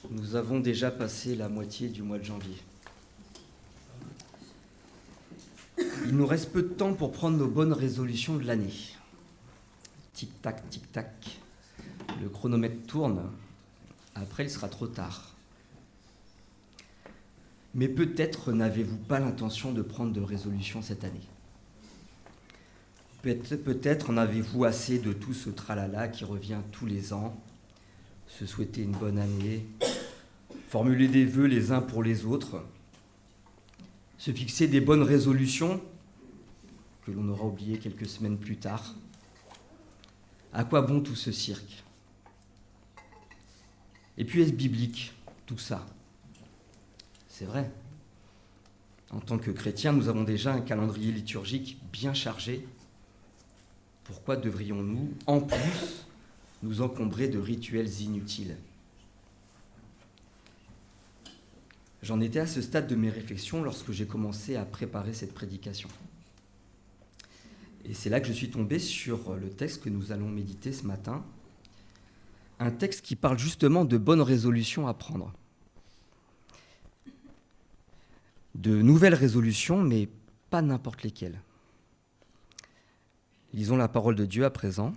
Nous avons déjà passé la moitié du mois de janvier. Il nous reste peu de temps pour prendre nos bonnes résolutions de l'année. Tic-tac, tic-tac. Le chronomètre tourne. Après, il sera trop tard. Mais peut-être n'avez-vous pas l'intention de prendre de résolutions cette année. Peut-être en avez-vous assez de tout ce tralala qui revient tous les ans. Se souhaiter une bonne année, formuler des vœux les uns pour les autres, se fixer des bonnes résolutions que l'on aura oubliées quelques semaines plus tard. À quoi bon tout ce cirque? Et puis est-ce biblique, tout ça? C'est vrai. En tant que chrétiens, nous avons déjà un calendrier liturgique bien chargé. Pourquoi devrions-nous, en plus, nous encombrer de rituels inutiles? J'en étais à ce stade de mes réflexions lorsque j'ai commencé à préparer cette prédication. Et c'est là que je suis tombé sur le texte que nous allons méditer ce matin, un texte qui parle justement de bonnes résolutions à prendre. De nouvelles résolutions, mais pas n'importe lesquelles. Lisons la parole de Dieu à présent.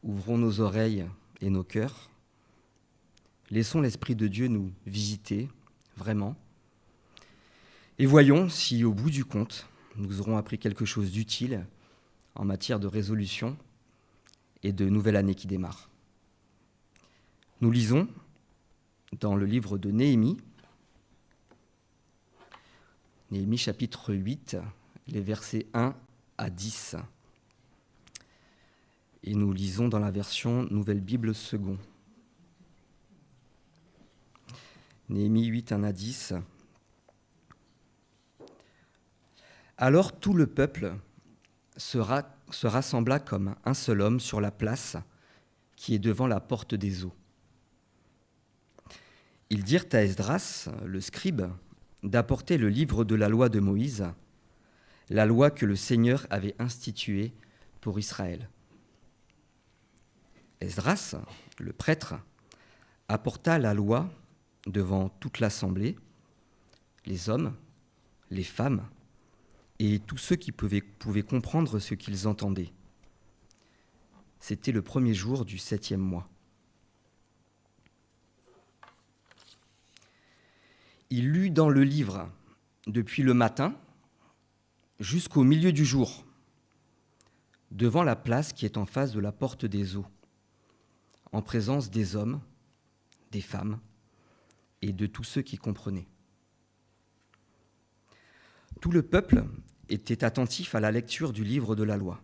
Ouvrons nos oreilles et nos cœurs. Laissons l'Esprit de Dieu nous visiter, vraiment. Et voyons si, au bout du compte, nous aurons appris quelque chose d'utile en matière de résolution et de nouvelle année qui démarre. Nous lisons dans le livre de Néhémie, Néhémie chapitre 8, les versets 1 à 10. Et nous lisons dans la version Nouvelle Bible Second. Néhémie 8, 1 à 10. Alors tout le peuple se rassembla comme un seul homme sur la place qui est devant la porte des eaux. Ils dirent à Esdras, le scribe, d'apporter le livre de la loi de Moïse, la loi que le Seigneur avait instituée pour Israël. Esdras, le prêtre, apporta la loi devant toute l'assemblée, les hommes, les femmes et tous ceux qui pouvaient comprendre ce qu'ils entendaient. C'était le premier jour du 7e mois. Il lut dans le livre depuis le matin jusqu'au milieu du jour, devant la place qui est en face de la porte des eaux, en présence des hommes, des femmes et de tous ceux qui comprenaient. Tout le peuple était attentif à la lecture du livre de la loi.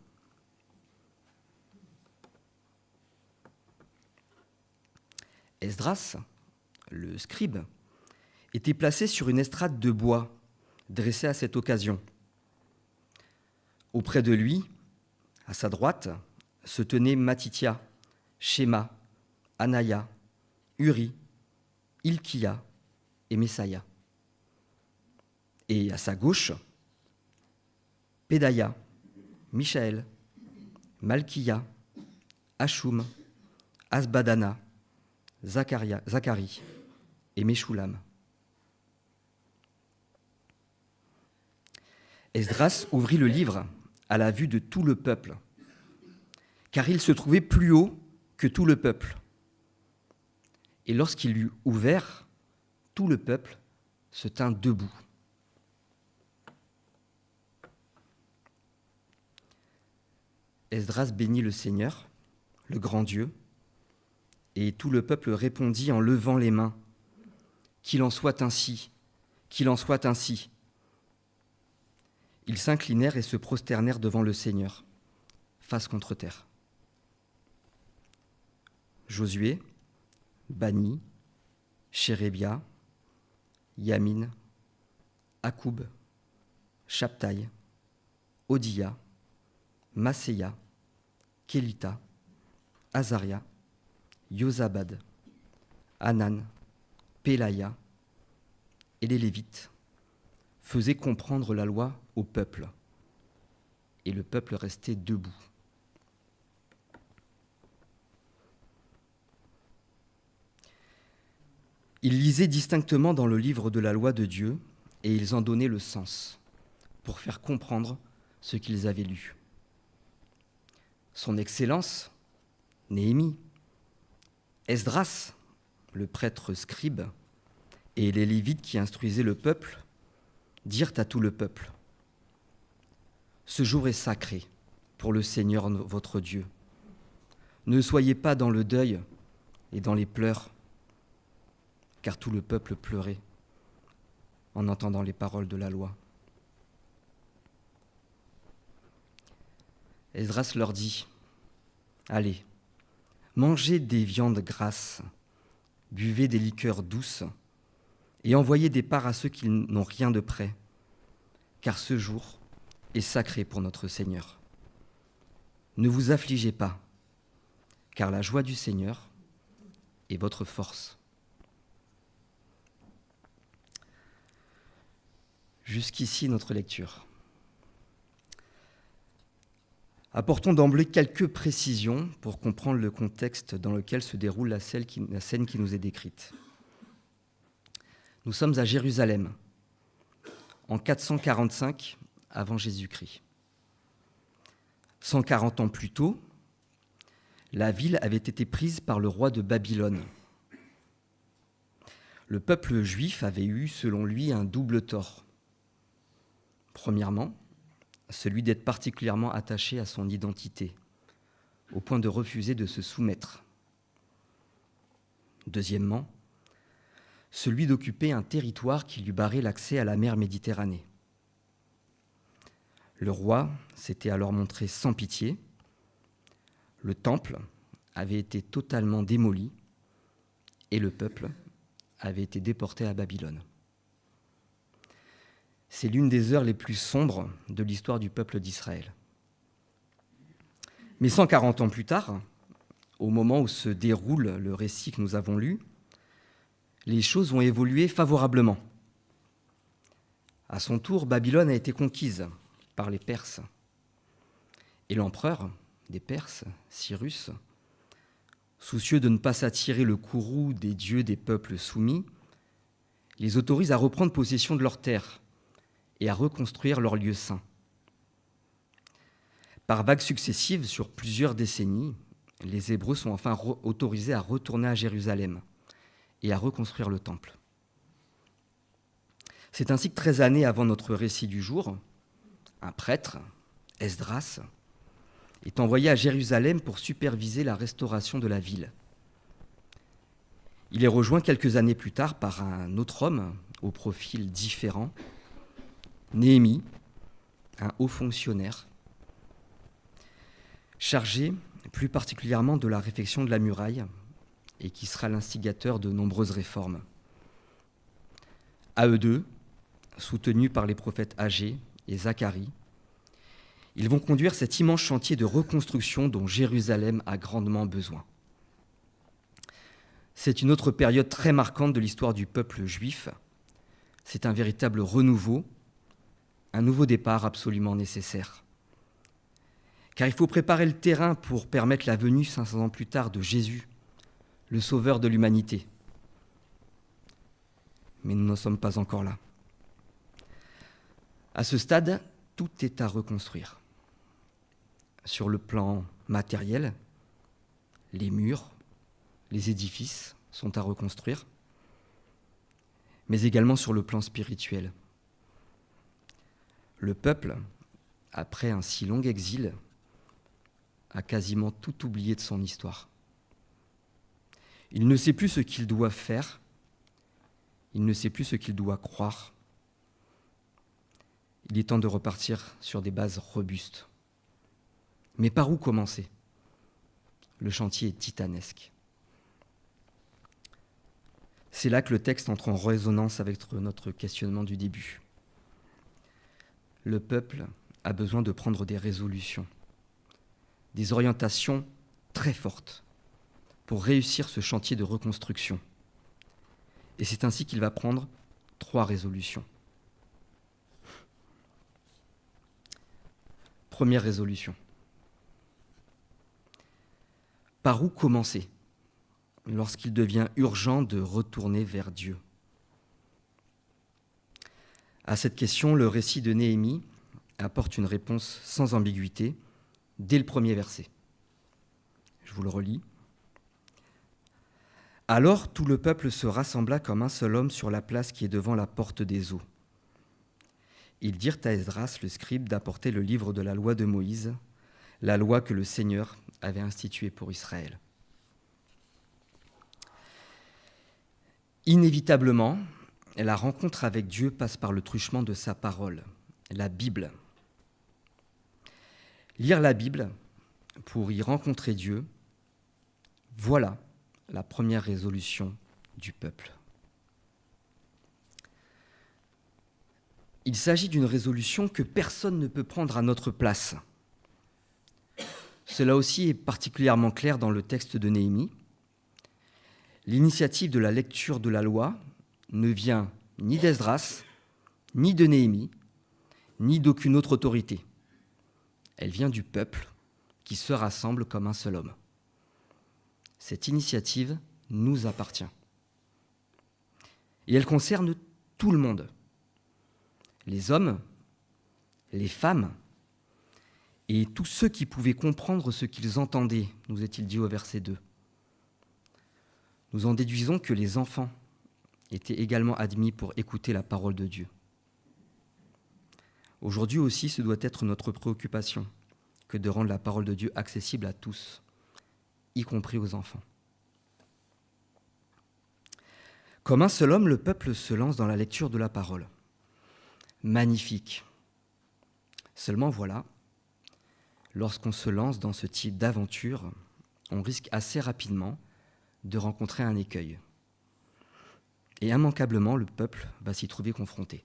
Esdras, le scribe, était placé sur une estrade de bois dressée à cette occasion. Auprès de lui, à sa droite, se tenaient Matithia, Shéma, Anaya, Uri, Hilkia et Messaïa. Et à sa gauche, Pédaïa, Michaël, Malkiya, Hachum, Asbadana, Zacharie et Meshoulam. Esdras ouvrit le livre à la vue de tout le peuple, car il se trouvait plus haut que tout le peuple. Et lorsqu'il l'eut ouvert, tout le peuple se tint debout. Esdras bénit le Seigneur, le grand Dieu, et tout le peuple répondit en levant les mains, « Qu'il en soit ainsi, qu'il en soit ainsi !» Ils s'inclinèrent et se prosternèrent devant le Seigneur, face contre terre. Josué, Bani, Chérébia, Yamin, Akoub, Shabtaï, Odia, Masséia, Kélita, Azaria, Yozabad, Hanan, Pélaïa et les Lévites faisaient comprendre la loi au peuple, et le peuple restait debout. Ils lisaient distinctement dans le livre de la loi de Dieu et ils en donnaient le sens pour faire comprendre ce qu'ils avaient lu. Son Excellence, Néhémie, Esdras, le prêtre scribe, et les Lévites qui instruisaient le peuple, dirent à tout le peuple : ce jour est sacré pour le Seigneur votre Dieu. Ne soyez pas dans le deuil et dans les pleurs, car tout le peuple pleurait en entendant les paroles de la loi. Esdras leur dit : allez, mangez des viandes grasses, buvez des liqueurs douces et envoyez des parts à ceux qui n'ont rien de prêt, car ce jour est sacré pour notre Seigneur. Ne vous affligez pas, car la joie du Seigneur est votre force. Jusqu'ici notre lecture. Apportons d'emblée quelques précisions pour comprendre le contexte dans lequel se déroule la scène qui nous est décrite. Nous sommes à Jérusalem, en 445 avant Jésus-Christ. 140 ans plus tôt, la ville avait été prise par le roi de Babylone. Le peuple juif avait eu, selon lui, un double tort. Premièrement, celui d'être particulièrement attaché à son identité, au point de refuser de se soumettre. Deuxièmement, celui d'occuper un territoire qui lui barrait l'accès à la mer Méditerranée. Le roi s'était alors montré sans pitié. Le temple avait été totalement démoli et le peuple avait été déporté à Babylone. C'est l'une des heures les plus sombres de l'histoire du peuple d'Israël. Mais 140 ans plus tard, au moment où se déroule le récit que nous avons lu, les choses ont évolué favorablement. À son tour, Babylone a été conquise par les Perses. Et l'empereur des Perses, Cyrus, soucieux de ne pas s'attirer le courroux des dieux des peuples soumis, les autorise à reprendre possession de leurs terres et à reconstruire leurs lieux saints. Par vagues successives, sur plusieurs décennies, les Hébreux sont enfin autorisés à retourner à Jérusalem et à reconstruire le temple. C'est ainsi que 13 années avant notre récit du jour, un prêtre, Esdras, est envoyé à Jérusalem pour superviser la restauration de la ville. Il est rejoint quelques années plus tard par un autre homme au profil différent, Néhémie, un haut fonctionnaire, chargé plus particulièrement de la réfection de la muraille et qui sera l'instigateur de nombreuses réformes. À eux deux, soutenus par les prophètes Agée et Zacharie, ils vont conduire cet immense chantier de reconstruction dont Jérusalem a grandement besoin. C'est une autre période très marquante de l'histoire du peuple juif. C'est un véritable renouveau, un nouveau départ absolument nécessaire. Car il faut préparer le terrain pour permettre la venue 500 ans plus tard de Jésus, le sauveur de l'humanité. Mais nous n'en sommes pas encore là. À ce stade, tout est à reconstruire. Sur le plan matériel, les murs, les édifices sont à reconstruire, mais également sur le plan spirituel. Le peuple, après un si long exil, a quasiment tout oublié de son histoire. Il ne sait plus ce qu'il doit faire, il ne sait plus ce qu'il doit croire. Il est temps de repartir sur des bases robustes. Mais par où commencer ? Le chantier est titanesque. C'est là que le texte entre en résonance avec notre questionnement du début. Le peuple a besoin de prendre des résolutions, des orientations très fortes pour réussir ce chantier de reconstruction. Et c'est ainsi qu'il va prendre 3 résolutions. Première résolution. Par où commencer lorsqu'il devient urgent de retourner vers Dieu. À cette question, le récit de Néhémie apporte une réponse sans ambiguïté dès le premier verset. Je vous le relis. Alors tout le peuple se rassembla comme un seul homme sur la place qui est devant la porte des eaux. Ils dirent à Esdras, le scribe, d'apporter le livre de la loi de Moïse, la loi que le Seigneur avait instituée pour Israël. Inévitablement, la rencontre avec Dieu passe par le truchement de sa parole, la Bible. Lire la Bible pour y rencontrer Dieu, voilà la première résolution du peuple. Il s'agit d'une résolution que personne ne peut prendre à notre place. Cela aussi est particulièrement clair dans le texte de Néhémie. L'initiative de la lecture de la loi ne vient ni d'Esdras, ni de Néhémie, ni d'aucune autre autorité. Elle vient du peuple qui se rassemble comme un seul homme. Cette initiative nous appartient. Et elle concerne tout le monde. Les hommes, les femmes et tous ceux qui pouvaient comprendre ce qu'ils entendaient, nous est-il dit au verset 2. Nous en déduisons que les enfants étaient également admis pour écouter la parole de Dieu. Aujourd'hui aussi, ce doit être notre préoccupation que de rendre la parole de Dieu accessible à tous, y compris aux enfants. Comme un seul homme, le peuple se lance dans la lecture de la parole. Magnifique. Seulement voilà, lorsqu'on se lance dans ce type d'aventure, on risque assez rapidement de rencontrer un écueil. Et immanquablement, le peuple va s'y trouver confronté.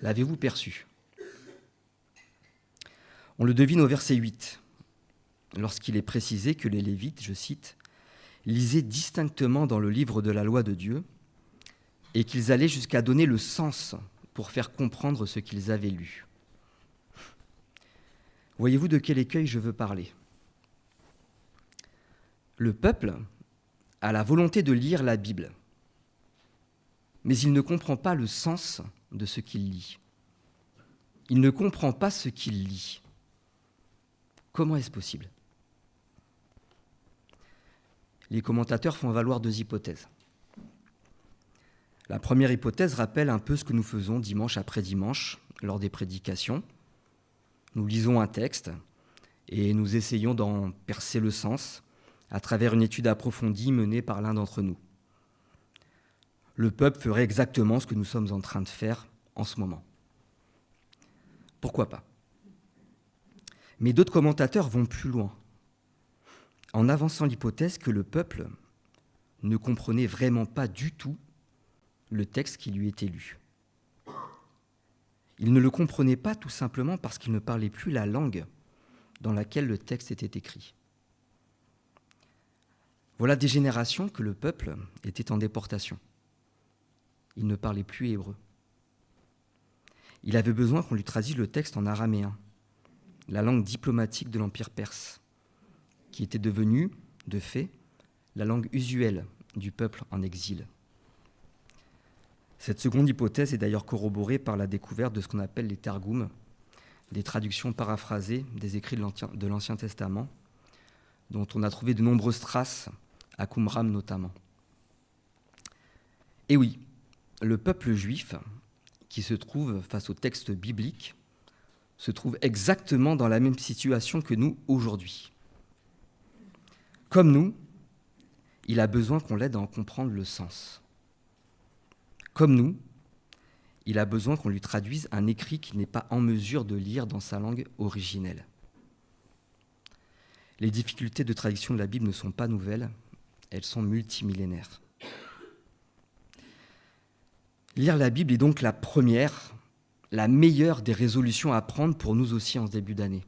L'avez-vous perçu ? On le devine au verset 8, lorsqu'il est précisé que les Lévites, je cite, lisaient distinctement dans le livre de la loi de Dieu et qu'ils allaient jusqu'à donner le sens pour faire comprendre ce qu'ils avaient lu. Voyez-vous de quel écueil je veux parler ? Le peuple a la volonté de lire la Bible, mais il ne comprend pas le sens de ce qu'il lit. Il ne comprend pas ce qu'il lit. Comment est-ce possible ? Les commentateurs font valoir deux hypothèses. La première hypothèse rappelle un peu ce que nous faisons dimanche après dimanche lors des prédications. Nous lisons un texte et nous essayons d'en percer le sens à travers une étude approfondie menée par l'un d'entre nous. Le peuple ferait exactement ce que nous sommes en train de faire en ce moment. Pourquoi pas ? Mais d'autres commentateurs vont plus loin, en avançant l'hypothèse que le peuple ne comprenait vraiment pas du tout le texte qui lui était lu. Il ne le comprenait pas tout simplement parce qu'il ne parlait plus la langue dans laquelle le texte était écrit. Voilà des générations que le peuple était en déportation. Il ne parlait plus hébreu. Il avait besoin qu'on lui traduise le texte en araméen, la langue diplomatique de l'Empire perse, qui était devenue, de fait, la langue usuelle du peuple en exil. Cette seconde hypothèse est d'ailleurs corroborée par la découverte de ce qu'on appelle les targums, des traductions paraphrasées des écrits de l'Ancien Testament, dont on a trouvé de nombreuses traces à Qumran notamment. Et oui, le peuple juif, qui se trouve face au texte biblique, se trouve exactement dans la même situation que nous aujourd'hui. Comme nous, il a besoin qu'on l'aide à en comprendre le sens. Comme nous, il a besoin qu'on lui traduise un écrit qu'il n'est pas en mesure de lire dans sa langue originelle. Les difficultés de traduction de la Bible ne sont pas nouvelles, elles sont multimillénaires. Lire la Bible est donc la première, la meilleure des résolutions à prendre pour nous aussi en ce début d'année.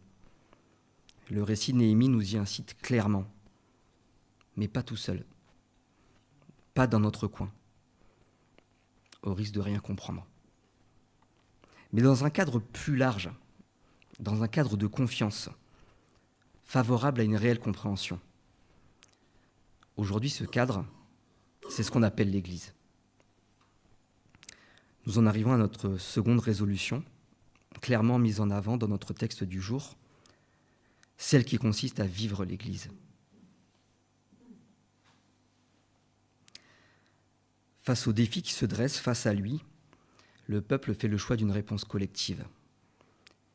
Le récit de Néhémie nous y incite clairement, mais pas tout seul, pas dans notre coin, au risque de rien comprendre. Mais dans un cadre plus large, dans un cadre de confiance, favorable à une réelle compréhension. Aujourd'hui, ce cadre, c'est ce qu'on appelle l'Église. Nous en arrivons à notre seconde résolution, clairement mise en avant dans notre texte du jour, celle qui consiste à vivre l'Église. Face aux défis qui se dressent face à lui, le peuple fait le choix d'une réponse collective.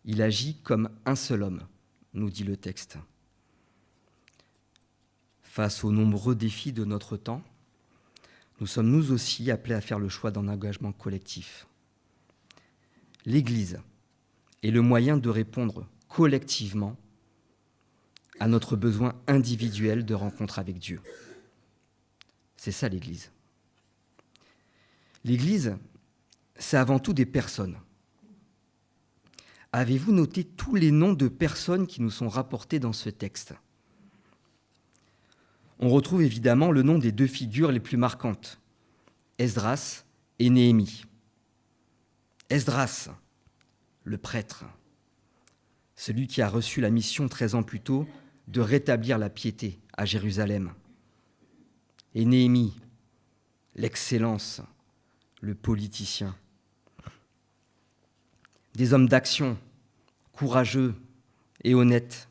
Il agit comme un seul homme, nous dit le texte. Face aux nombreux défis de notre temps, nous sommes nous aussi appelés à faire le choix d'un engagement collectif. L'Église est le moyen de répondre collectivement à notre besoin individuel de rencontre avec Dieu. C'est ça l'Église. L'Église, c'est avant tout des personnes. Avez-vous noté tous les noms de personnes qui nous sont rapportés dans ce texte ? On retrouve évidemment le nom des deux figures les plus marquantes, Esdras et Néhémie. Esdras, le prêtre, celui qui a reçu la mission 13 ans plus tôt de rétablir la piété à Jérusalem. Et Néhémie, l'excellence, le politicien. Des hommes d'action, courageux et honnêtes.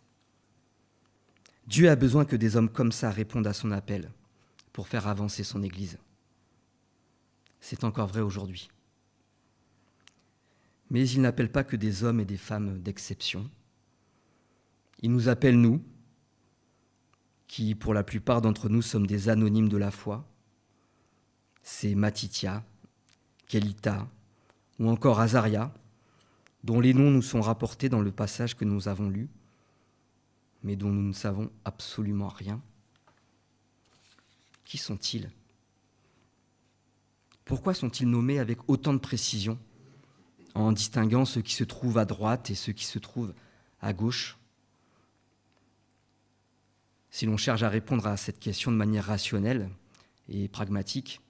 Dieu a besoin que des hommes comme ça répondent à son appel pour faire avancer son Église. C'est encore vrai aujourd'hui. Mais il n'appelle pas que des hommes et des femmes d'exception. Il nous appelle, nous, qui pour la plupart d'entre nous sommes des anonymes de la foi. C'est Matitia, Kelita ou encore Azaria, dont les noms nous sont rapportés dans le passage que nous avons lu, mais dont nous ne savons absolument rien. Qui sont-ils ? Pourquoi sont-ils nommés avec autant de précision, en distinguant ceux qui se trouvent à droite et ceux qui se trouvent à gauche ? Si l'on cherche à répondre à cette question de manière rationnelle et pragmatique,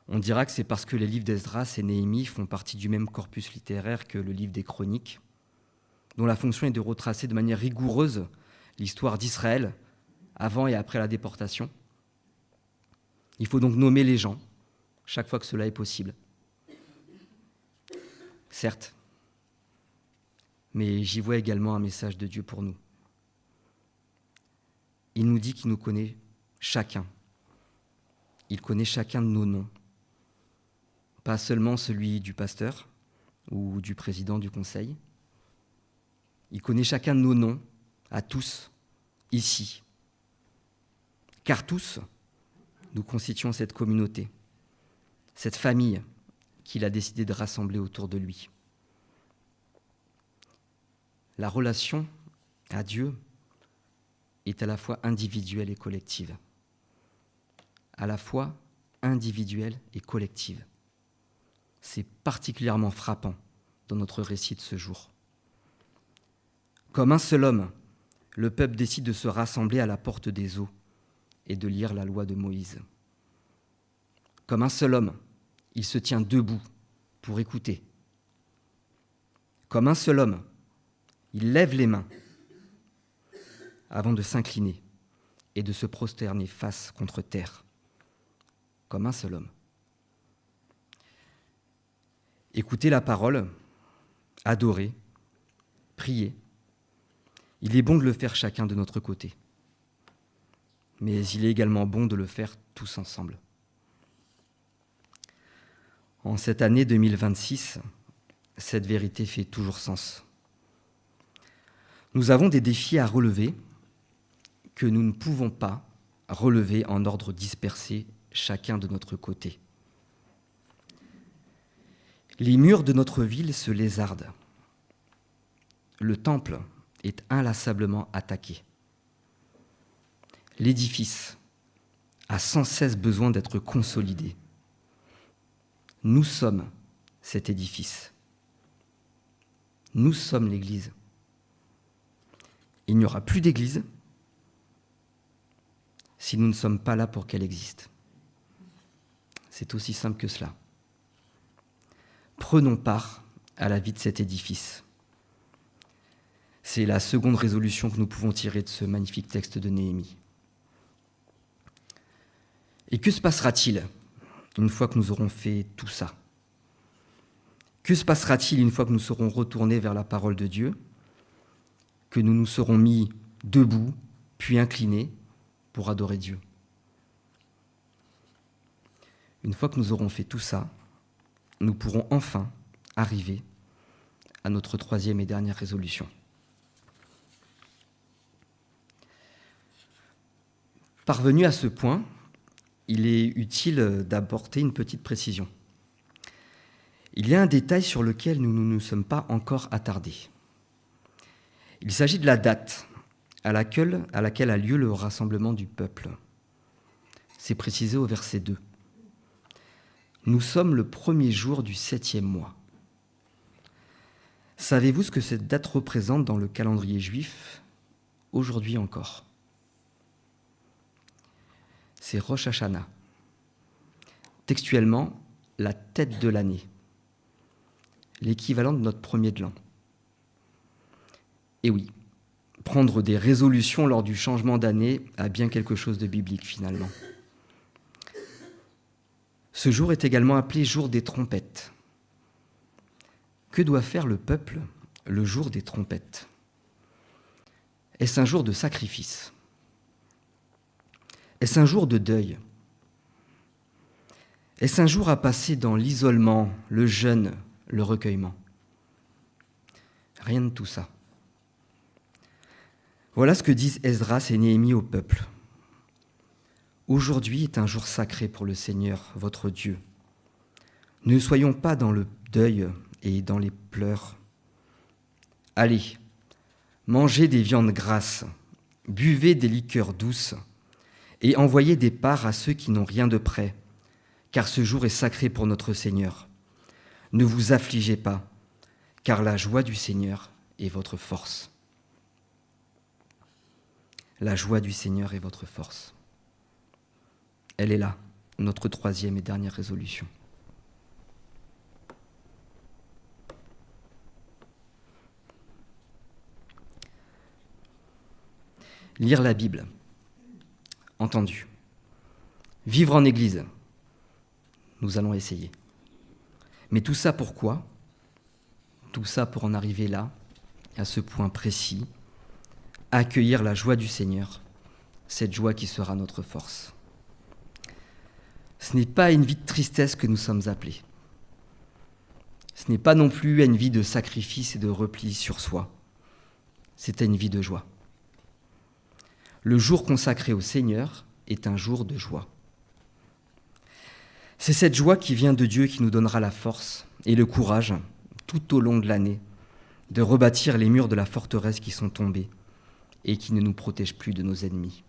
on dira que c'est parce que les livres d'Esdras et Néhémie font partie du même corpus littéraire que le livre des Chroniques, dont la fonction est de retracer de manière rigoureuse l'histoire d'Israël avant et après la déportation. Il faut donc nommer les gens chaque fois que cela est possible. Certes, mais j'y vois également un message de Dieu pour nous. Il nous dit qu'il nous connaît chacun. Il connaît chacun de nos noms. Pas seulement celui du pasteur ou du président du conseil. Il connaît chacun de nos noms, à tous, ici. Car tous, nous constituons cette communauté, cette famille qu'il a décidé de rassembler autour de lui. La relation à Dieu est à la fois individuelle et collective. À la fois individuelle et collective. C'est particulièrement frappant dans notre récit de ce jour. Comme un seul homme, le peuple décide de se rassembler à la porte des eaux et de lire la loi de Moïse. Comme un seul homme, il se tient debout pour écouter. Comme un seul homme, il lève les mains avant de s'incliner et de se prosterner face contre terre. Comme un seul homme. Écouter la parole, adorer, prier. Il est bon de le faire chacun de notre côté. Mais il est également bon de le faire tous ensemble. En cette année 2026, cette vérité fait toujours sens. Nous avons des défis à relever que nous ne pouvons pas relever en ordre dispersé, chacun de notre côté. Les murs de notre ville se lézardent. Le temple est inlassablement attaqué. L'édifice a sans cesse besoin d'être consolidé. Nous sommes cet édifice. Nous sommes l'Église. Il n'y aura plus d'Église si nous ne sommes pas là pour qu'elle existe. C'est aussi simple que cela. Prenons part à la vie de cet édifice. C'est la seconde résolution que nous pouvons tirer de ce magnifique texte de Néhémie. Et que se passera-t-il une fois que nous aurons fait tout ça ? Que se passera-t-il une fois que nous serons retournés vers la parole de Dieu, que nous nous serons mis debout, puis inclinés pour adorer Dieu ? Une fois que nous aurons fait tout ça, nous pourrons enfin arriver à notre troisième et dernière résolution. Parvenu à ce point, il est utile d'apporter une petite précision. Il y a un détail sur lequel nous ne nous sommes pas encore attardés. Il s'agit de la date à laquelle a lieu le rassemblement du peuple. C'est précisé au verset 2. Nous sommes le premier jour du 7e mois. Savez-vous ce que cette date représente dans le calendrier juif aujourd'hui encore ? C'est Rosh Hashanah. Textuellement, la tête de l'année. L'équivalent de notre premier de l'an. Et oui, prendre des résolutions lors du changement d'année a bien quelque chose de biblique finalement. Ce jour est également appelé jour des trompettes. Que doit faire le peuple le jour des trompettes ? Est-ce un jour de sacrifice ? Est-ce un jour de deuil ? Est-ce un jour à passer dans l'isolement, le jeûne, le recueillement ? Rien de tout ça. Voilà ce que disent Esdras et Néhémie au peuple. Aujourd'hui est un jour sacré pour le Seigneur, votre Dieu. Ne soyons pas dans le deuil et dans les pleurs. Allez, mangez des viandes grasses, buvez des liqueurs douces et envoyez des parts à ceux qui n'ont rien de prêt, car ce jour est sacré pour notre Seigneur. Ne vous affligez pas, car la joie du Seigneur est votre force. La joie du Seigneur est votre force. Elle est là, notre troisième et dernière résolution. Lire la Bible, entendu. Vivre en Église, nous allons essayer. Mais tout ça pourquoi ? Tout ça pour en arriver là, à ce point précis, accueillir la joie du Seigneur, cette joie qui sera notre force. Ce n'est pas à une vie de tristesse que nous sommes appelés. Ce n'est pas non plus à une vie de sacrifice et de repli sur soi. C'est à une vie de joie. Le jour consacré au Seigneur est un jour de joie. C'est cette joie qui vient de Dieu qui nous donnera la force et le courage, tout au long de l'année, de rebâtir les murs de la forteresse qui sont tombés et qui ne nous protègent plus de nos ennemis.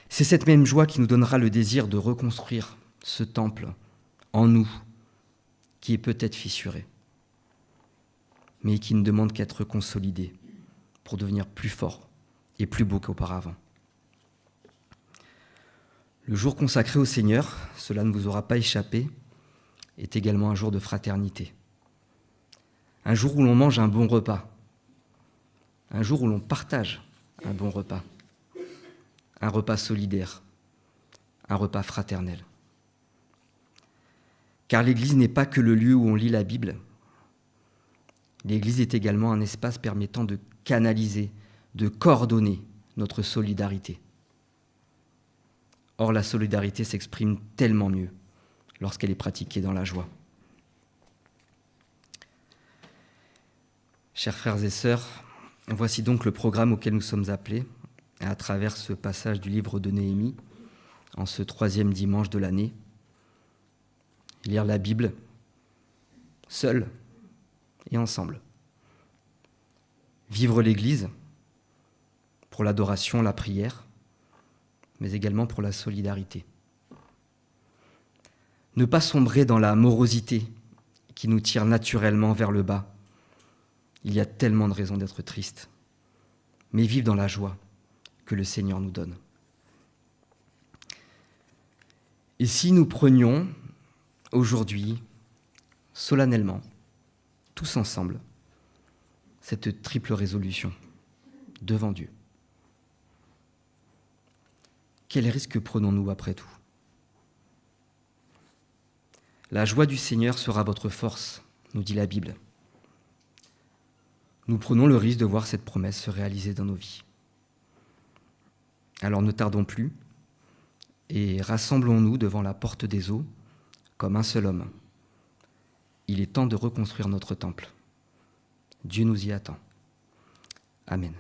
C'est cette même joie qui nous donnera le désir de reconstruire ce temple en nous, qui est peut-être fissuré, mais qui ne demande qu'à être consolidé pour devenir plus fort et plus beau qu'auparavant. Le jour consacré au Seigneur, cela ne vous aura pas échappé, est également un jour de fraternité. Un jour où l'on mange un bon repas. Un jour où l'on partage un bon repas. Un repas solidaire. Un repas fraternel. Car l'Église n'est pas que le lieu où on lit la Bible. L'Église est également un espace permettant de canaliser, de coordonner notre solidarité. Or, la solidarité s'exprime tellement mieux lorsqu'elle est pratiquée dans la joie. Chers frères et sœurs, voici donc le programme auquel nous sommes appelés à travers ce passage du livre de Néhémie, en ce troisième dimanche de l'année. Lire la Bible, seul et ensemble. Vivre l'Église, pour l'adoration, la prière, mais également pour la solidarité. Ne pas sombrer dans la morosité qui nous tire naturellement vers le bas. Il y a tellement de raisons d'être triste, mais vivre dans la joie que le Seigneur nous donne. Et si nous prenions aujourd'hui, solennellement, tous ensemble, cette triple résolution devant Dieu. quel risque prenons-nous après tout? La joie du Seigneur sera votre force, nous dit la Bible. Nous prenons le risque de voir cette promesse se réaliser dans nos vies. Alors ne tardons plus et rassemblons-nous devant la porte des eaux comme un seul homme. Il est temps de reconstruire notre temple. Dieu nous y attend. Amen.